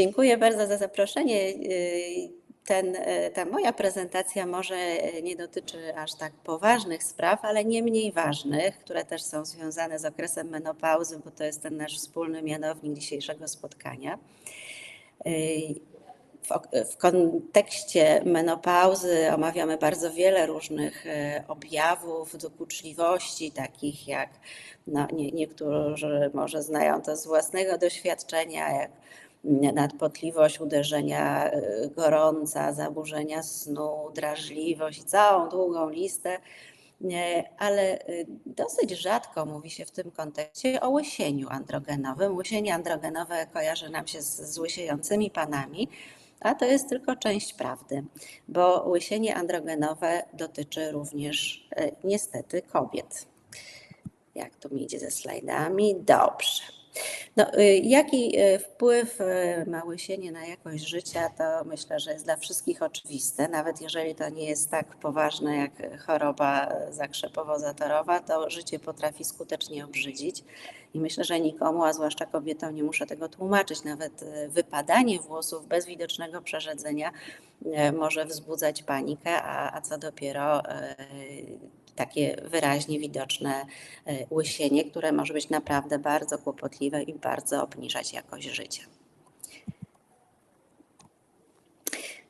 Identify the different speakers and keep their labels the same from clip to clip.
Speaker 1: Dziękuję bardzo za zaproszenie. Ta moja prezentacja może nie dotyczy aż tak poważnych spraw, ale nie mniej ważnych, które też są związane z okresem menopauzy, bo to jest ten nasz wspólny mianownik dzisiejszego spotkania. W kontekście menopauzy omawiamy bardzo wiele różnych objawów dokuczliwości, takich jak niektórzy może znają to z własnego doświadczenia, jak nadpotliwość, uderzenia gorąca, zaburzenia snu, drażliwość i całą długą listę. Ale dosyć rzadko mówi się w tym kontekście o łysieniu androgenowym. Łysienie androgenowe kojarzy nam się z łysiejącymi panami, a to jest tylko część prawdy, bo łysienie androgenowe dotyczy również niestety kobiet. Jak to mi idzie ze slajdami? Dobrze. Jaki wpływ ma łysienie na jakość życia, to myślę, że jest dla wszystkich oczywiste. Nawet jeżeli to nie jest tak poważne jak choroba zakrzepowo-zatorowa, to życie potrafi skutecznie obrzydzić. I myślę, że nikomu, a zwłaszcza kobietom, nie muszę tego tłumaczyć. Nawet wypadanie włosów bez widocznego przerzedzenia może wzbudzać panikę, a co dopiero takie wyraźnie widoczne łysienie, które może być naprawdę bardzo kłopotliwe i bardzo obniżać jakość życia.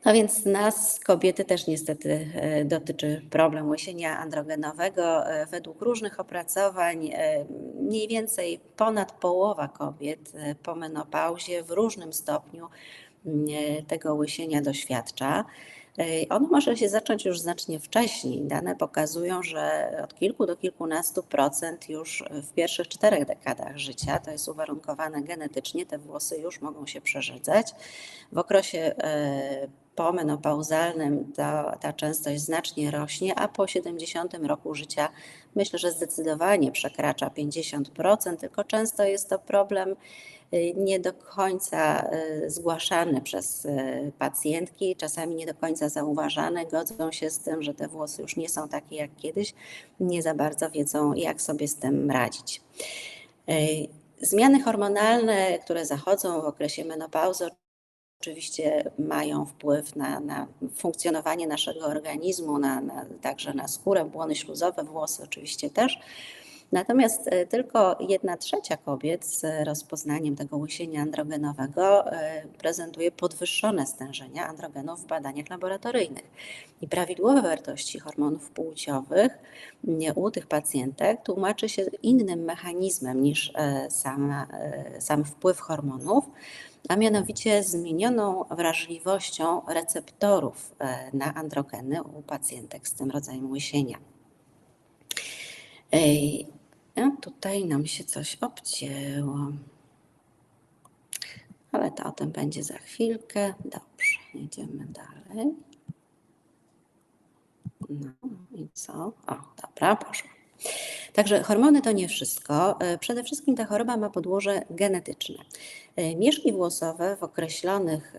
Speaker 1: No więc nas, kobiety, też niestety dotyczy problem łysienia androgenowego. Według różnych opracowań mniej więcej ponad połowa kobiet po menopauzie w różnym stopniu tego łysienia doświadcza. Ono może się zacząć już znacznie wcześniej. Dane pokazują, że od kilku do kilkunastu procent już w pierwszych 4 dekadach życia, to jest uwarunkowane genetycznie, te włosy już mogą się przerzedzać. W okresie pomenopauzalnym ta częstość znacznie rośnie, a po 70 roku życia myślę, że zdecydowanie przekracza 50%, tylko często jest to problem nie do końca zgłaszany przez pacjentki, czasami nie do końca zauważane, godzą się z tym, że te włosy już nie są takie jak kiedyś, nie za bardzo wiedzą, jak sobie z tym radzić. Zmiany hormonalne, które zachodzą w okresie menopauzy, oczywiście mają wpływ na funkcjonowanie naszego organizmu, także na skórę, błony śluzowe, włosy oczywiście też. Natomiast tylko 1/3 kobiet z rozpoznaniem tego łysienia androgenowego prezentuje podwyższone stężenia androgenów w badaniach laboratoryjnych. I prawidłowe wartości hormonów płciowych u tych pacjentek tłumaczy się innym mechanizmem niż sam wpływ hormonów, a mianowicie zmienioną wrażliwością receptorów na androgeny u pacjentek z tym rodzajem łysienia. Tutaj nam się coś obcięło, ale to o tym będzie za chwilkę. Dobrze, jedziemy dalej. No i co? O, dobra, poszło. Także hormony to nie wszystko. Przede wszystkim ta choroba ma podłoże genetyczne. Mieszki włosowe w określonych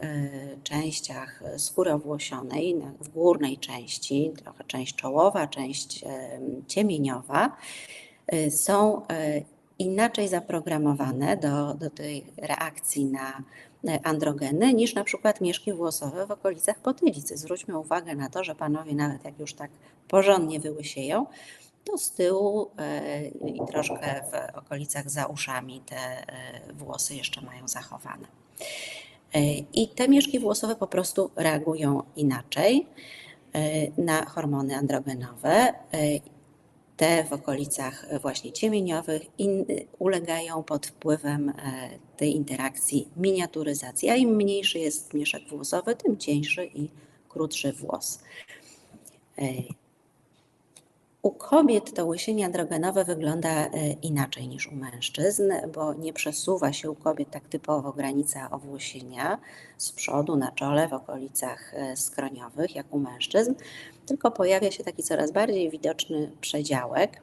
Speaker 1: częściach skóry owłosionej, w górnej części, trochę część czołowa, część ciemieniowa, są inaczej zaprogramowane do tej reakcji na androgeny niż na przykład mieszki włosowe w okolicach potylicy. Zwróćmy uwagę na to, że panowie nawet jak już tak porządnie wyłysieją, to z tyłu i troszkę w okolicach za uszami te włosy jeszcze mają zachowane. I te mieszki włosowe po prostu reagują inaczej na hormony androgenowe. Te w okolicach właśnie ciemieniowych ulegają pod wpływem tej interakcji miniaturyzacji, a im mniejszy jest mieszek włosowy, tym cieńszy i krótszy włos. U kobiet to łysienie androgenowe wygląda inaczej niż u mężczyzn, bo nie przesuwa się u kobiet tak typowo granica owłosienia z przodu na czole w okolicach skroniowych jak u mężczyzn, tylko pojawia się taki coraz bardziej widoczny przedziałek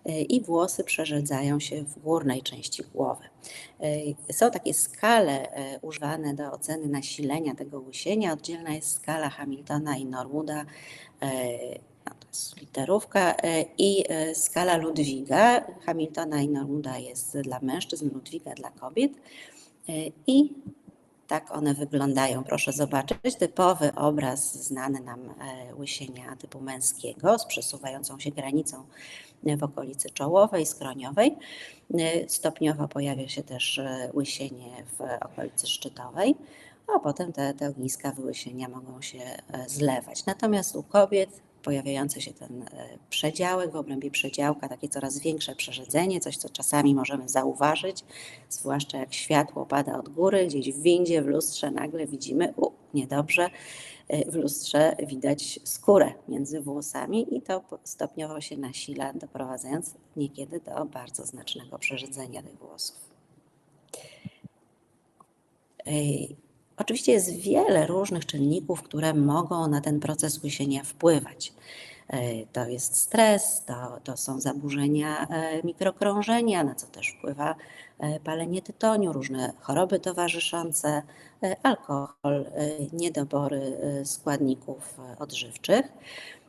Speaker 1: i włosy przerzedzają się w górnej części głowy. Są takie skale używane do oceny nasilenia tego łysienia. Oddzielna jest skala Hamiltona i Norwooda, to jest literówka, i skala Ludwiga. Hamiltona i Norwooda jest dla mężczyzn, Ludwiga dla kobiet. I Tak one wyglądają. Proszę zobaczyć typowy obraz znany nam łysienia typu męskiego z przesuwającą się granicą w okolicy czołowej, skroniowej. Stopniowo pojawia się też łysienie w okolicy szczytowej, a potem te ogniska wyłysienia mogą się zlewać. Natomiast u kobiet pojawiający się ten przedziałek, w obrębie przedziałka takie coraz większe przerzedzenie, coś co czasami możemy zauważyć, zwłaszcza jak światło pada od góry, gdzieś w windzie, w lustrze nagle widzimy, niedobrze, w lustrze widać skórę między włosami i to stopniowo się nasila, doprowadzając niekiedy do bardzo znacznego przerzedzenia tych włosów. Oczywiście jest wiele różnych czynników, które mogą na ten proces łysienia wpływać. To jest stres, to są zaburzenia mikrokrążenia, na co też wpływa palenie tytoniu, różne choroby towarzyszące, alkohol, niedobory składników odżywczych.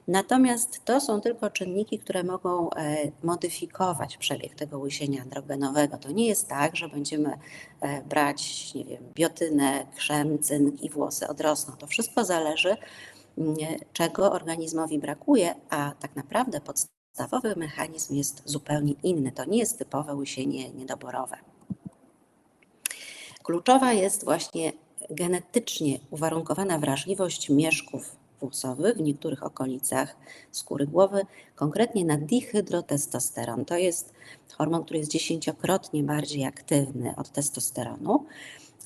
Speaker 1: Natomiast to są tylko czynniki, które mogą modyfikować przebieg tego łysienia androgenowego. To nie jest tak, że będziemy brać, nie wiem, biotynę, krzem, cynk i włosy odrosną. To wszystko zależy, czego organizmowi brakuje, a tak naprawdę podstawowy mechanizm jest zupełnie inny. To nie jest typowe łysienie niedoborowe. Kluczowa jest właśnie genetycznie uwarunkowana wrażliwość mieszków włosowych w niektórych okolicach skóry głowy, konkretnie na dihydrotestosteron. To jest hormon, który jest 10-krotnie bardziej aktywny od testosteronu,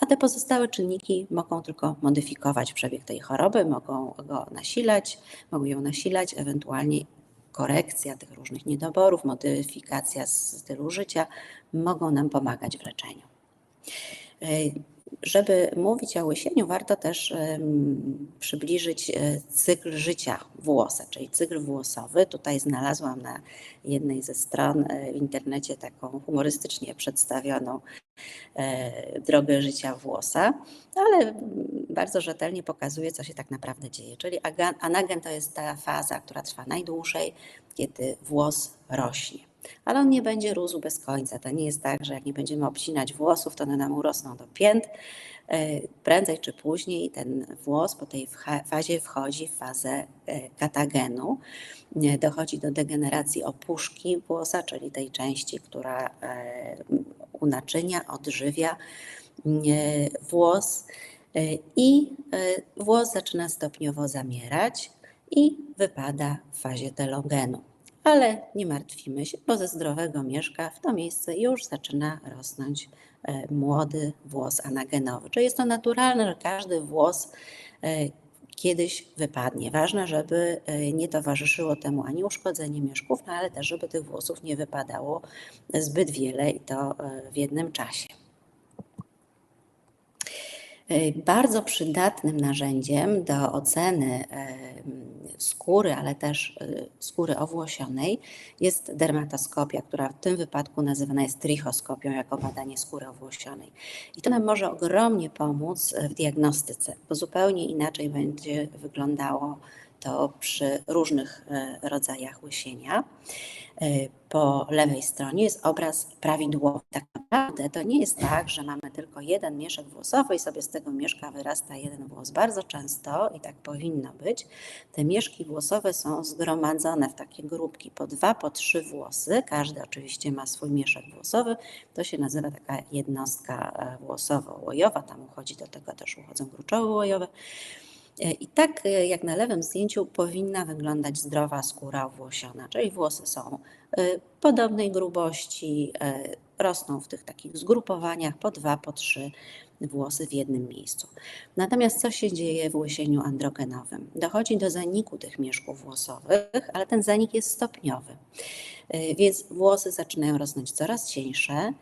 Speaker 1: a te pozostałe czynniki mogą tylko modyfikować przebieg tej choroby, mogą ją nasilać, ewentualnie korekcja tych różnych niedoborów, modyfikacja stylu życia mogą nam pomagać w leczeniu. Żeby mówić o łysieniu, warto też przybliżyć cykl życia włosa, czyli cykl włosowy. Tutaj znalazłam na jednej ze stron w internecie taką humorystycznie przedstawioną drogę życia włosa, ale bardzo rzetelnie pokazuje, co się tak naprawdę dzieje. Czyli anagen to jest ta faza, która trwa najdłużej, kiedy włos rośnie. Ale on nie będzie rósł bez końca. To nie jest tak, że jak nie będziemy obcinać włosów, to one nam urosną do pięt. Prędzej czy później ten włos po tej fazie wchodzi w fazę katagenu. Dochodzi do degeneracji opuszki włosa, czyli tej części, która unaczynia, odżywia włos i włos zaczyna stopniowo zamierać i wypada w fazie telogenu. Ale nie martwimy się, bo ze zdrowego mieszka w to miejsce już zaczyna rosnąć młody włos anagenowy. Czyli jest to naturalne, że każdy włos kiedyś wypadnie. Ważne, żeby nie towarzyszyło temu ani uszkodzenie mieszków, ale też, żeby tych włosów nie wypadało zbyt wiele i to w jednym czasie. Bardzo przydatnym narzędziem do oceny skóry, ale też skóry owłosionej jest dermatoskopia, która w tym wypadku nazywana jest trichoskopią jako badanie skóry owłosionej. I to nam może ogromnie pomóc w diagnostyce, bo zupełnie inaczej będzie wyglądało to przy różnych rodzajach łysienia. Po lewej stronie jest obraz prawidłowy. Tak naprawdę to nie jest tak, że mamy tylko jeden mieszek włosowy i sobie z tego mieszka wyrasta jeden włos. Bardzo często, i tak powinno być, te mieszki włosowe są zgromadzone w takie grupki po 2, po 3 włosy. Każdy oczywiście ma swój mieszek włosowy. To się nazywa taka jednostka włosowo-łojowa. Tam do tego też uchodzą gruczoły łojowe. I tak jak na lewym zdjęciu powinna wyglądać zdrowa skóra owłosiona, czyli włosy są podobnej grubości, rosną w tych takich zgrupowaniach po 2, po 3 włosy w jednym miejscu. Natomiast co się dzieje w łysieniu androgenowym? Dochodzi do zaniku tych mieszków włosowych, ale ten zanik jest stopniowy, więc włosy zaczynają rosnąć coraz cieńsze.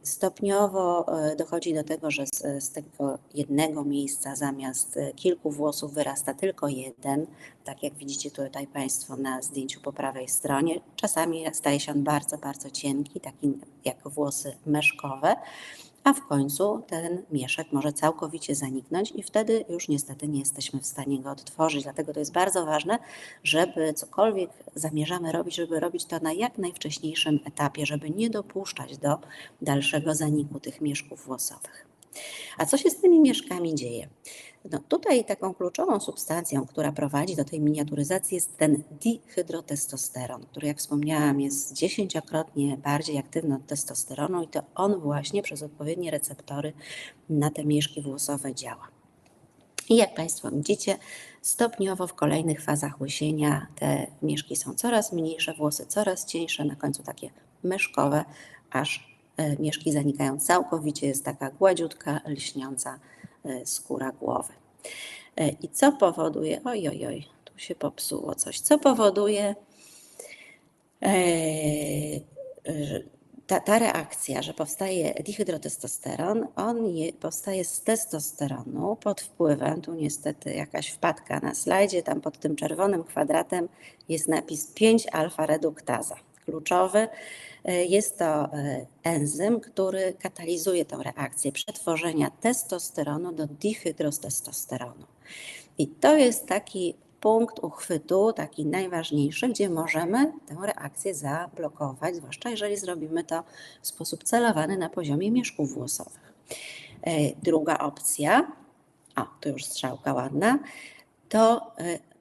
Speaker 1: Stopniowo dochodzi do tego, że z tego jednego miejsca zamiast kilku włosów wyrasta tylko jeden, tak jak widzicie tutaj Państwo na zdjęciu po prawej stronie. Czasami staje się on bardzo, bardzo cienki, taki jak włosy meszkowe, a w końcu ten mieszek może całkowicie zaniknąć i wtedy już niestety nie jesteśmy w stanie go odtworzyć. Dlatego to jest bardzo ważne, żeby cokolwiek zamierzamy robić, żeby robić to na jak najwcześniejszym etapie, żeby nie dopuszczać do dalszego zaniku tych mieszków włosowych. A co się z tymi mieszkami dzieje? No tutaj taką kluczową substancją, która prowadzi do tej miniaturyzacji, jest ten dihydrotestosteron, który, jak wspomniałam, jest 10-krotnie bardziej aktywny od testosteronu i to on właśnie przez odpowiednie receptory na te mieszki włosowe działa. I jak Państwo widzicie, stopniowo w kolejnych fazach łysienia te mieszki są coraz mniejsze, włosy coraz cieńsze, na końcu takie myszkowe, aż mieszki zanikają całkowicie, jest taka gładziutka, lśniąca skóra głowy. I co powoduje, oj, tu się popsuło coś, co powoduje ta reakcja, że powstaje dihydrotestosteron, powstaje z testosteronu pod wpływem, tu niestety jakaś wpadka na slajdzie, tam pod tym czerwonym kwadratem jest napis 5-alfa-reduktaza. Kluczowy jest to enzym, który katalizuje tę reakcję przetworzenia testosteronu do dihydrotestosteronu. I to jest taki punkt uchwytu, taki najważniejszy, gdzie możemy tę reakcję zablokować, zwłaszcza jeżeli zrobimy to w sposób celowany na poziomie mieszków włosowych. Druga opcja, tu już strzałka ładna, to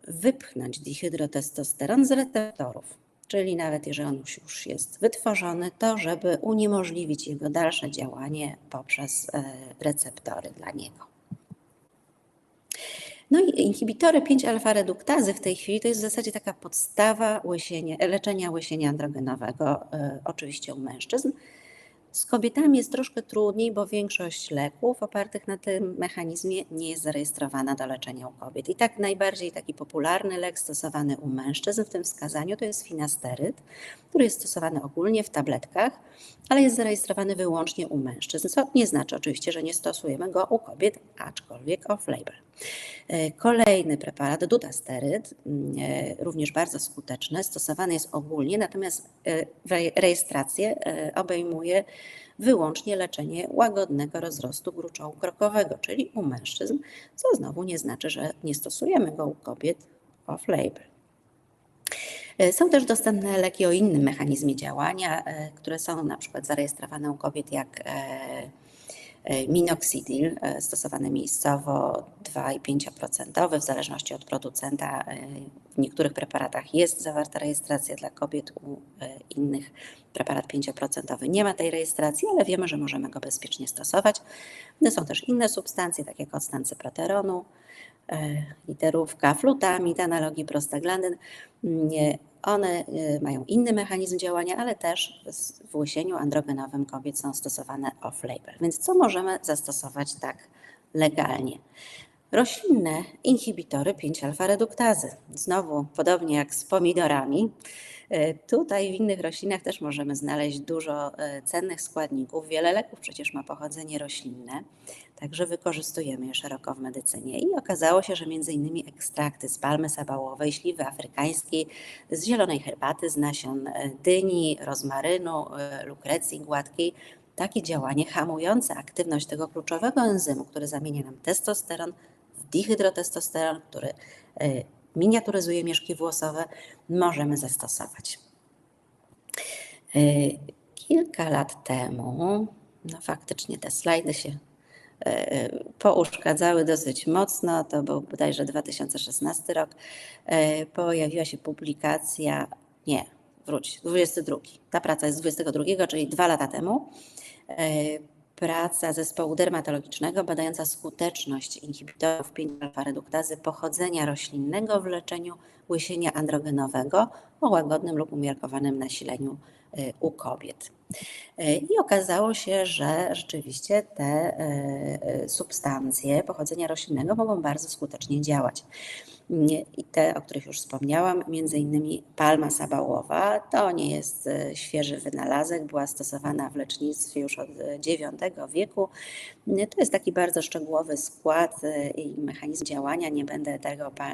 Speaker 1: wypchnąć dihydrotestosteron z receptorów. Czyli nawet jeżeli on już jest wytworzony, to żeby uniemożliwić jego dalsze działanie poprzez receptory dla niego. No i inhibitory 5-alfa-reduktazy w tej chwili to jest w zasadzie taka podstawa leczenia łysienia androgenowego, oczywiście u mężczyzn. Z kobietami jest troszkę trudniej, bo większość leków opartych na tym mechanizmie nie jest zarejestrowana do leczenia u kobiet. I tak najbardziej taki popularny lek stosowany u mężczyzn w tym wskazaniu to jest finasteryd, który jest stosowany ogólnie w tabletkach, ale jest zarejestrowany wyłącznie u mężczyzn, co nie znaczy oczywiście, że nie stosujemy go u kobiet, aczkolwiek off-label. Kolejny preparat, dutasteryd, również bardzo skuteczny, stosowany jest ogólnie, natomiast rejestrację obejmuje wyłącznie leczenie łagodnego rozrostu gruczołu krokowego, czyli u mężczyzn, co znowu nie znaczy, że nie stosujemy go u kobiet off-label. Są też dostępne leki o innym mechanizmie działania, które są na przykład zarejestrowane u kobiet jak minoxidil, stosowany miejscowo 2,5%, w zależności od producenta. W niektórych preparatach jest zawarta rejestracja dla kobiet, u innych preparat 5% nie ma tej rejestracji, ale wiemy, że możemy go bezpiecznie stosować. Są też inne substancje, takie jak octan cyproteronu, literówka, flutamid, analogi prostaglandyn. One mają inny mechanizm działania, ale też w łysieniu androgenowym kobiet są stosowane off-label. Więc co możemy zastosować tak legalnie? Roślinne inhibitory 5-alfa-reduktazy. Znowu, podobnie jak z pomidorami, tutaj w innych roślinach też możemy znaleźć dużo cennych składników. Wiele leków przecież ma pochodzenie roślinne, także wykorzystujemy je szeroko w medycynie. I okazało się, że m.in. ekstrakty z palmy sabałowej, śliwy afrykańskiej, z zielonej herbaty, z nasion dyni, rozmarynu, lukrecji gładkiej, takie działanie hamujące aktywność tego kluczowego enzymu, który zamienia nam testosteron w dihydrotestosteron, który miniaturyzuje mieszki włosowe, możemy zastosować. Kilka lat temu, faktycznie te slajdy się pouszkadzały dosyć mocno, to był bodajże 2016 rok, pojawiła się publikacja, 22. Ta praca jest z 22, czyli 2 lata temu. Praca zespołu dermatologicznego badająca skuteczność inhibitorów 5-alfa-reduktazy pochodzenia roślinnego w leczeniu łysienia androgenowego o łagodnym lub umiarkowanym nasileniu u kobiet. I okazało się, że rzeczywiście te substancje pochodzenia roślinnego mogą bardzo skutecznie działać. I te, o których już wspomniałam, między innymi palma sabałowa, to nie jest świeży wynalazek, była stosowana w lecznictwie już od IX wieku. To jest taki bardzo szczegółowy skład i mechanizm działania. Nie będę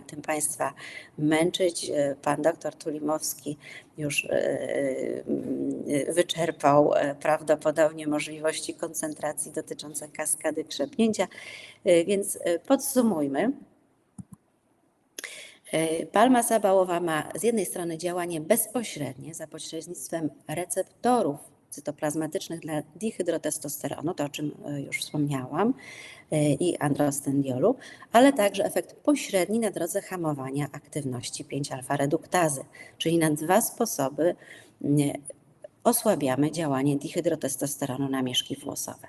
Speaker 1: tym Państwa męczyć. Pan doktor Tulimowski już wyczerpał prawdopodobnie możliwości koncentracji dotyczące kaskady krzepnięcia, więc podsumujmy. Palma sabałowa ma z jednej strony działanie bezpośrednie za pośrednictwem receptorów cytoplazmatycznych dla dihydrotestosteronu, to o czym już wspomniałam, i androstendiolu, ale także efekt pośredni na drodze hamowania aktywności 5-alfa-reduktazy, czyli na dwa sposoby osłabiamy działanie dihydrotestosteronu na mieszki włosowe.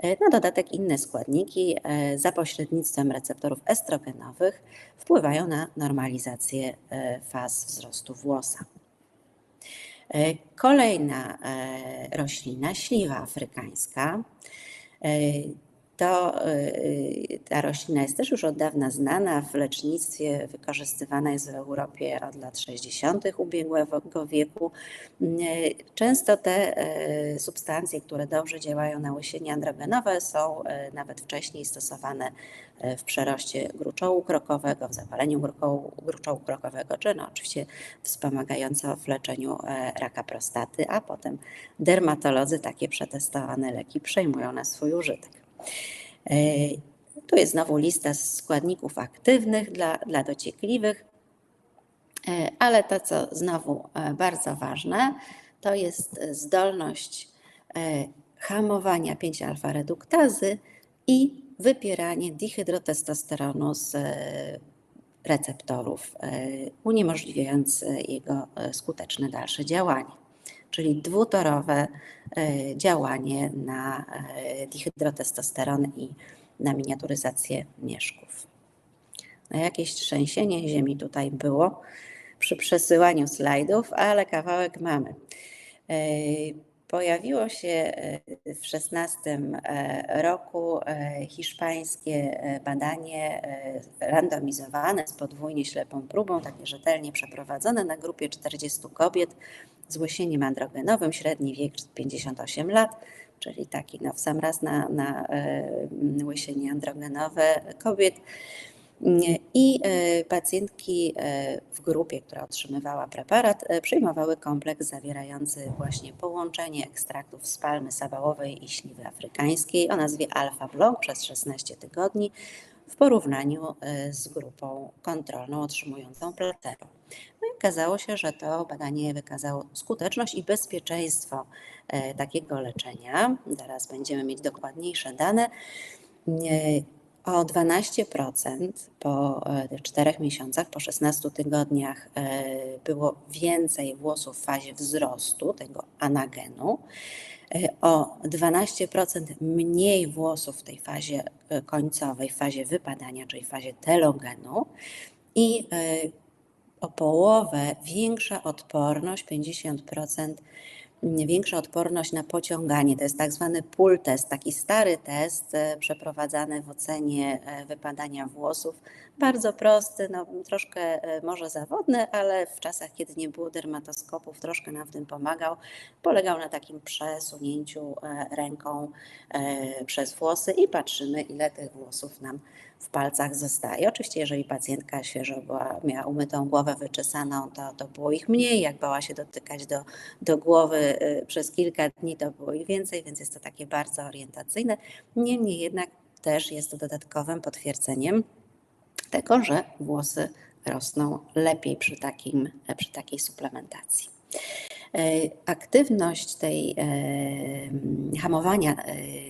Speaker 1: Na dodatek inne składniki za pośrednictwem receptorów estrogenowych wpływają na normalizację faz wzrostu włosa. Kolejna roślina, śliwa afrykańska. Ta roślina jest też już od dawna znana, w lecznictwie wykorzystywana jest w Europie od lat 60. ubiegłego wieku. Często te substancje, które dobrze działają na łysienie androgenowe, są nawet wcześniej stosowane w przeroście gruczołu krokowego, w zapaleniu gruczołu krokowego, czy oczywiście wspomagająco w leczeniu raka prostaty, a potem dermatolodzy takie przetestowane leki przejmują na swój użytek. Tu jest znowu lista składników aktywnych dla dociekliwych, ale to, co znowu bardzo ważne, to jest zdolność hamowania 5-alfa-reduktazy i wypieranie dihydrotestosteronu z receptorów, uniemożliwiając jego skuteczne dalsze działanie. Czyli dwutorowe działanie na dihydrotestosteron i na miniaturyzację mieszków. No jakieś trzęsienie ziemi tutaj było przy przesyłaniu slajdów, ale kawałek mamy. Pojawiło się w 2016 roku hiszpańskie badanie randomizowane z podwójnie ślepą próbą, takie rzetelnie przeprowadzone na grupie 40 kobiet z łysieniem androgenowym, średni wiek 58 lat, czyli taki w sam raz na łysienie androgenowe kobiet. I pacjentki w grupie, która otrzymywała preparat, przyjmowały kompleks zawierający właśnie połączenie ekstraktów z palmy sabałowej i śliwy afrykańskiej o nazwie Alpha Block przez 16 tygodni w porównaniu z grupą kontrolną otrzymującą placebo. No i okazało się, że to badanie wykazało skuteczność i bezpieczeństwo takiego leczenia. Zaraz będziemy mieć dokładniejsze dane. O 12% po 4 miesiącach, po 16 tygodniach było więcej włosów w fazie wzrostu tego anagenu, o 12% mniej włosów w tej fazie końcowej, w fazie wypadania, czyli w fazie telogenu i o połowę większa odporność, 50% większa odporność na pociąganie. To jest tak zwany pull test, taki stary test przeprowadzany w ocenie wypadania włosów. Bardzo prosty, troszkę może zawodny, ale w czasach, kiedy nie było dermatoskopów, troszkę nam w tym pomagał. Polegał na takim przesunięciu ręką przez włosy i patrzymy, ile tych włosów nam w palcach zostaje. Oczywiście, jeżeli pacjentka świeżo miała umytą głowę, wyczesaną, to było ich mniej. Jak bała się dotykać do głowy przez kilka dni, to było ich więcej, więc jest to takie bardzo orientacyjne. Niemniej jednak też jest to dodatkowym potwierdzeniem tego, że włosy rosną lepiej przy takiej suplementacji. Aktywność tej hamowania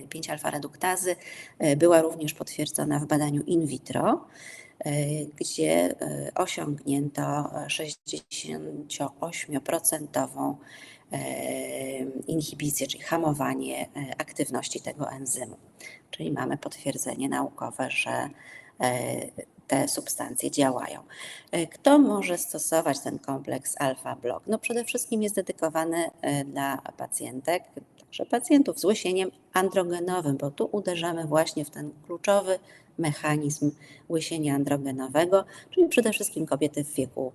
Speaker 1: 5-alfa-reduktazy była również potwierdzona w badaniu in vitro, gdzie osiągnięto 68% inhibicję, czyli hamowanie aktywności tego enzymu. Czyli mamy potwierdzenie naukowe, że te substancje działają. Kto może stosować ten kompleks Alpha Block? No przede wszystkim jest dedykowany dla pacjentek, także pacjentów z łysieniem androgenowym, bo tu uderzamy właśnie w ten kluczowy mechanizm łysienia androgenowego, czyli przede wszystkim kobiety w wieku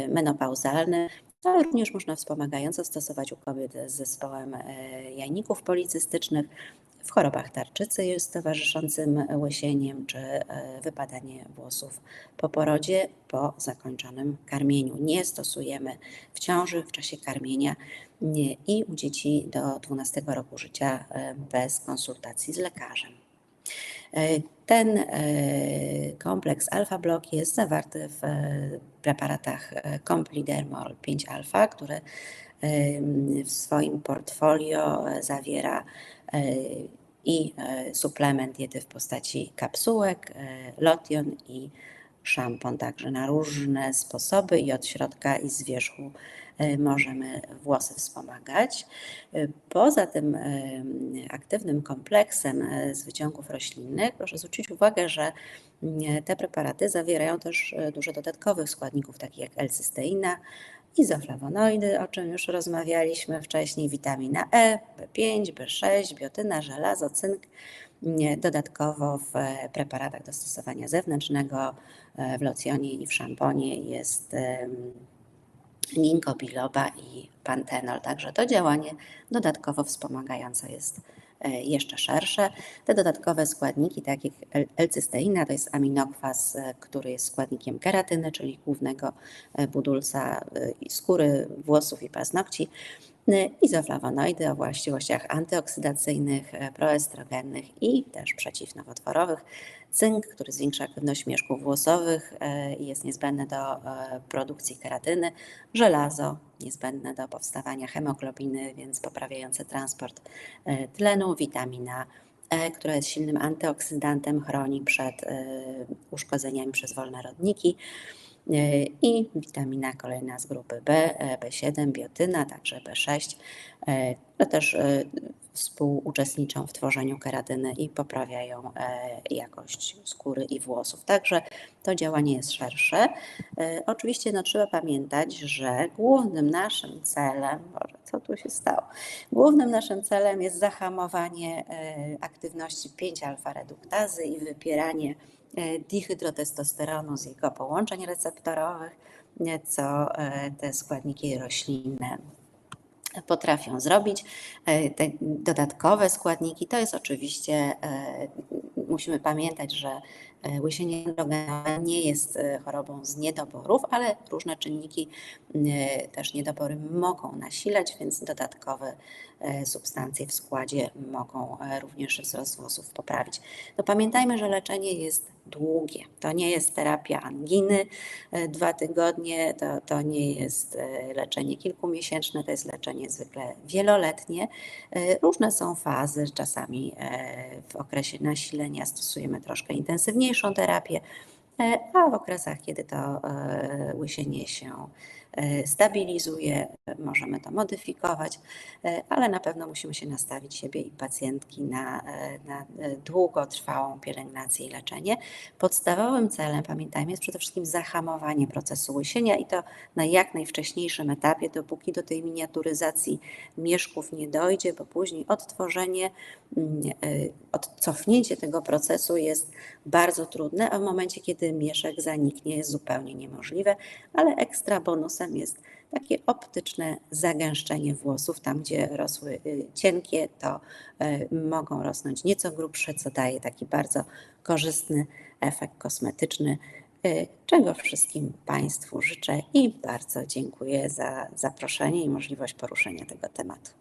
Speaker 1: menopauzalnym, ale również można wspomagająco stosować u kobiet z zespołem jajników policystycznych, w chorobach tarczycy z towarzyszącym łysieniem, czy wypadanie włosów po porodzie, po zakończonym karmieniu. Nie stosujemy w ciąży, w czasie karmienia i u dzieci do 12 roku życia bez konsultacji z lekarzem. Ten kompleks Alpha Block jest zawarty w preparatach Complidermol 5-alfa, które w swoim portfolio zawiera i suplement diety w postaci kapsułek, lotion i szampon, także na różne sposoby i od środka i z wierzchu możemy włosy wspomagać. Poza tym aktywnym kompleksem z wyciągów roślinnych proszę zwrócić uwagę, że te preparaty zawierają też dużo dodatkowych składników, takich jak L-cysteina, izoflawonoidy, o czym już rozmawialiśmy wcześniej, witamina E, B5, B6, biotyna, żelazo, cynk. Dodatkowo w preparatach do stosowania zewnętrznego, w locjonie i w szamponie jest ginkgo biloba i pantenol, także to działanie dodatkowo wspomagające jest jeszcze szersze. Te dodatkowe składniki, tak jak L-cysteina, to jest aminokwas, który jest składnikiem keratyny, czyli głównego budulca skóry, włosów i paznokci. Izoflawonoidy o właściwościach antyoksydacyjnych, proestrogennych i też przeciwnowotworowych. Cynk, który zwiększa aktywność mieszków włosowych i jest niezbędny do produkcji keratyny. Żelazo, niezbędne do powstawania hemoglobiny, więc poprawiające transport tlenu. Witamina E, która jest silnym antyoksydantem, chroni przed uszkodzeniami przez wolne rodniki. I witamina kolejna z grupy B, B7, biotyna, także B6, to też współuczestniczą w tworzeniu keratyny i poprawiają jakość skóry i włosów. Także to działanie jest szersze. Oczywiście trzeba pamiętać, że głównym naszym celem, Boże, co tu się stało? Głównym naszym celem jest zahamowanie aktywności 5-alfa-reduktazy i wypieranie dihydrotestosteronu z jego połączeń receptorowych, co te składniki roślinne potrafią zrobić. Te dodatkowe składniki to jest oczywiście, musimy pamiętać, że łysienie androgenowe nie jest chorobą z niedoborów, ale różne czynniki też niedobory mogą nasilać, więc dodatkowe substancje w składzie mogą również wzrost włosów poprawić. No pamiętajmy, że leczenie jest długie. To nie jest terapia anginy 2 tygodnie, to nie jest leczenie kilkumiesięczne, to jest leczenie zwykle wieloletnie. Różne są fazy, czasami w okresie nasilenia stosujemy troszkę intensywniejszą terapię, a w okresach, kiedy to łysienie się stabilizuje, możemy to modyfikować, ale na pewno musimy się nastawić siebie i pacjentki na długotrwałą pielęgnację i leczenie. Podstawowym celem, pamiętajmy, jest przede wszystkim zahamowanie procesu łysienia i to na jak najwcześniejszym etapie, dopóki do tej miniaturyzacji mieszków nie dojdzie, bo później odtworzenie, odcofnięcie tego procesu jest bardzo trudne, a w momencie, kiedy mieszek zaniknie, jest zupełnie niemożliwe, ale ekstra bonusem jest takie optyczne zagęszczenie włosów. Tam, gdzie rosły cienkie, to mogą rosnąć nieco grubsze, co daje taki bardzo korzystny efekt kosmetyczny, czego wszystkim Państwu życzę i bardzo dziękuję za zaproszenie i możliwość poruszenia tego tematu.